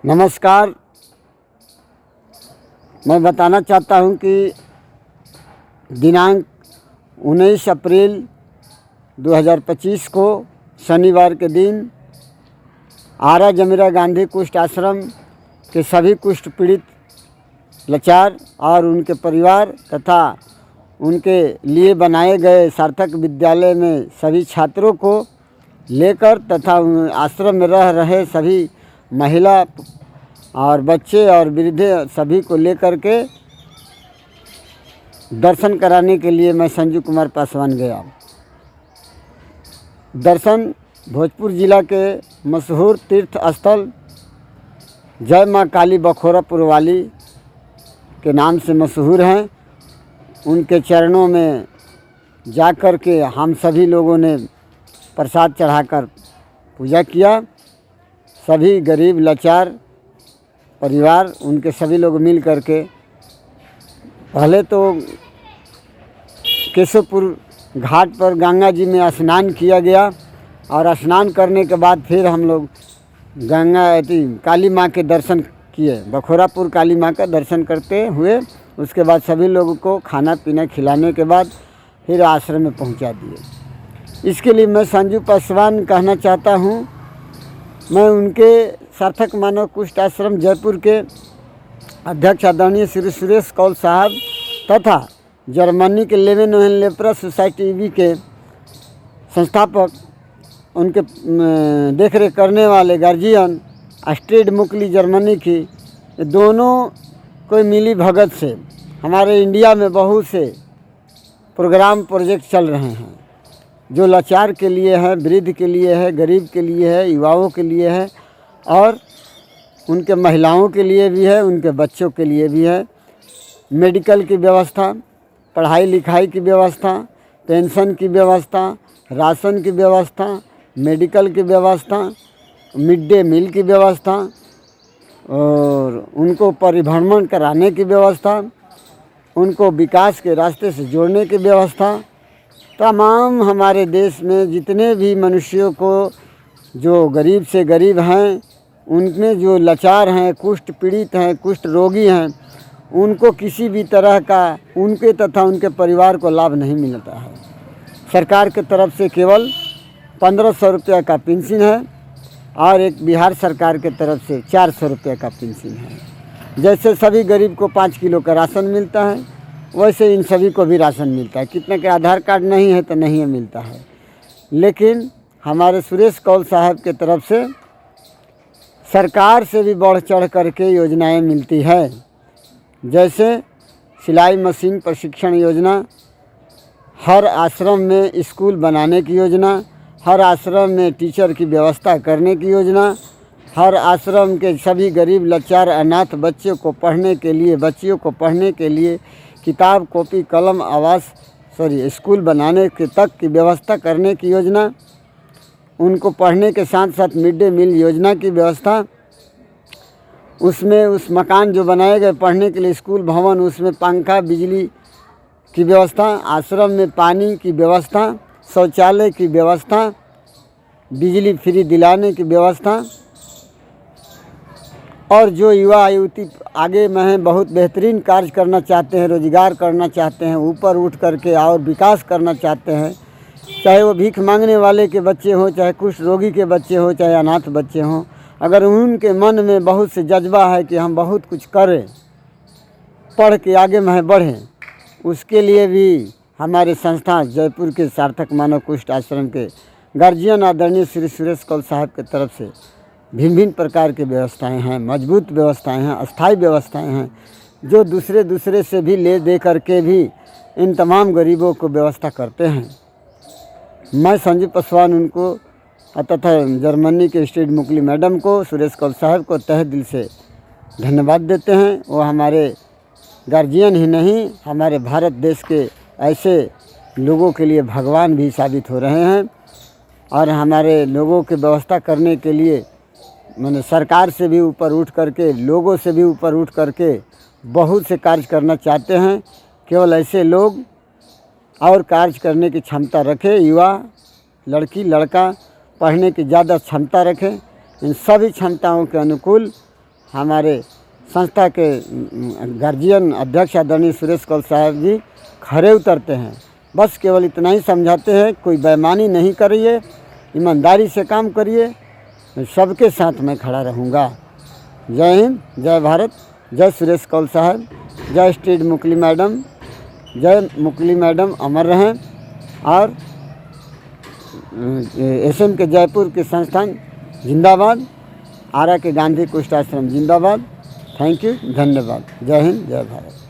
नमस्कार। मैं बताना चाहता हूं कि दिनांक 19 अप्रैल 2025 को शनिवार के दिन आरा जमीरा गांधी कुष्ठ आश्रम के सभी कुष्ठ पीड़ित लाचार और उनके परिवार तथा उनके लिए बनाए गए सार्थक विद्यालय में सभी छात्रों को लेकर तथा आश्रम में रह रहे सभी महिला और बच्चे और वृद्ध सभी को लेकर के दर्शन कराने के लिए मैं संजू कुमार पासवान गया। दर्शन भोजपुर जिला के मशहूर तीर्थ स्थल जय माँ काली बखोरापुर वाली के नाम से मशहूर हैं। उनके चरणों में जाकर के हम सभी लोगों ने प्रसाद चढ़ाकर पूजा किया। सभी गरीब लाचार परिवार उनके सभी लोग मिल करके पहले तो केशवपुर घाट पर गंगा जी में स्नान किया गया और स्नान करने के बाद फिर हम लोग काली माँ के दर्शन किए। बखोरापुर काली माँ का दर्शन करते हुए उसके बाद सभी लोगों को खाना पीना खिलाने के बाद फिर आश्रम में पहुंचा दिए। इसके लिए मैं संजू पासवान कहना चाहता हूं। मैं उनके सार्थक मानव कुष्ठ आश्रम जयपुर के अध्यक्ष आदरणीय श्री सुरेश कौल साहब तथा जर्मनी के लेवेन ओहेन लेप्रा सोसाइटी ईवी के संस्थापक उनके देखरेख करने वाले गार्जियन अस्ट्रेड मुकली जर्मनी की दोनों कोई मिली भगत से हमारे इंडिया में बहुत से प्रोग्राम प्रोजेक्ट चल रहे हैं जो लाचार के लिए है, वृद्ध के लिए है, गरीब के लिए है, युवाओं के लिए है और उनके महिलाओं के लिए भी है, उनके बच्चों के लिए भी है। मेडिकल की व्यवस्था, पढ़ाई लिखाई की व्यवस्था, पेंशन की व्यवस्था, राशन की व्यवस्था, मेडिकल की व्यवस्था, मिड डे मील की व्यवस्था और उनको परिभ्रमण कराने की व्यवस्था, उनको विकास के रास्ते से जोड़ने की व्यवस्था। तमाम हमारे देश में जितने भी मनुष्यों को जो गरीब से गरीब हैं, उनमें जो लाचार हैं, कुष्ठ पीड़ित हैं, कुष्ठ रोगी हैं, उनको किसी भी तरह का उनके तथा उनके परिवार को लाभ नहीं मिलता है। सरकार के तरफ से केवल 1500 रुपये का पेंशन है और एक बिहार सरकार के तरफ से 400 रुपये का पेंशन है। जैसे सभी गरीब को 5 किलो का राशन मिलता है वैसे इन सभी को भी राशन मिलता है। कितने के आधार कार्ड नहीं है तो नहीं मिलता है। लेकिन हमारे सुरेश कौल साहब के तरफ से सरकार से भी बढ़ चढ़ करके योजनाएं मिलती है। जैसे सिलाई मशीन प्रशिक्षण योजना, हर आश्रम में स्कूल बनाने की योजना, हर आश्रम में टीचर की व्यवस्था करने की योजना, हर आश्रम के सभी गरीब लाचार अनाथ बच्चों को पढ़ने के लिए किताब कॉपी कलम स्कूल बनाने के तक की व्यवस्था करने की योजना, उनको पढ़ने के साथ साथ मिड डे मील योजना की व्यवस्था, उसमें उस मकान जो बनाए गए पढ़ने के लिए स्कूल भवन, उसमें पंखा बिजली की व्यवस्था, आश्रम में पानी की व्यवस्था, शौचालय की व्यवस्था, बिजली फ्री दिलाने की व्यवस्था और जो युवा युवती आगे में बहुत बेहतरीन कार्य करना चाहते हैं, रोजगार करना चाहते हैं, ऊपर उठ करके और विकास करना चाहते हैं, चाहे वो भीख मांगने वाले के बच्चे हों, चाहे कुष्ठ रोगी के बच्चे हों, चाहे अनाथ बच्चे हों, अगर उनके मन में बहुत से जज्बा है कि हम बहुत कुछ करें, पढ़ के आगे में बढ़ें, उसके लिए भी हमारे संस्था जयपुर के सार्थक मानव कुष्ठ आश्रम के गार्जियन आदरणीय श्री सुरेश कौल साहब के तरफ से भिन्न प्रकार की व्यवस्थाएं हैं, मजबूत व्यवस्थाएं हैं, अस्थायी व्यवस्थाएं हैं, जो दूसरे से भी ले दे करके भी इन तमाम गरीबों को व्यवस्था करते हैं। मैं संजू पासवान उनको तथा जर्मनी के स्टेट मुकली मैडम को, सुरेश कौल साहब को तहे दिल से धन्यवाद देते हैं। वो हमारे गार्जियन ही नहीं, हमारे भारत देश के ऐसे लोगों के लिए भगवान भी साबित हो रहे हैं और हमारे लोगों की व्यवस्था करने के लिए मैंने सरकार से भी ऊपर उठ करके, लोगों से भी ऊपर उठ करके बहुत से कार्य करना चाहते हैं। केवल ऐसे लोग और कार्य करने की क्षमता रखे, युवा लड़की लड़का पढ़ने की ज़्यादा क्षमता रखें। इन सभी क्षमताओं के अनुकूल हमारे संस्था के गार्जियन अध्यक्ष आदरणीय सुरेश कौल साहब जी खरे उतरते हैं। बस केवल इतना ही समझाते हैं, कोई बेईमानी नहीं करिए, ईमानदारी से काम करिए, सबके साथ मैं खड़ा रहूँगा। जय हिंद, जय भारत, जय सुरेश कौल साहब, जय स्टेट मुकली मैडम, जय मुकली मैडम अमर रहें। और एसएम के जयपुर के संस्थान जिंदाबाद, आरा के गांधी कुष्ठ आश्रम जिंदाबाद। थैंक यू, धन्यवाद। जय हिंद, जय भारत।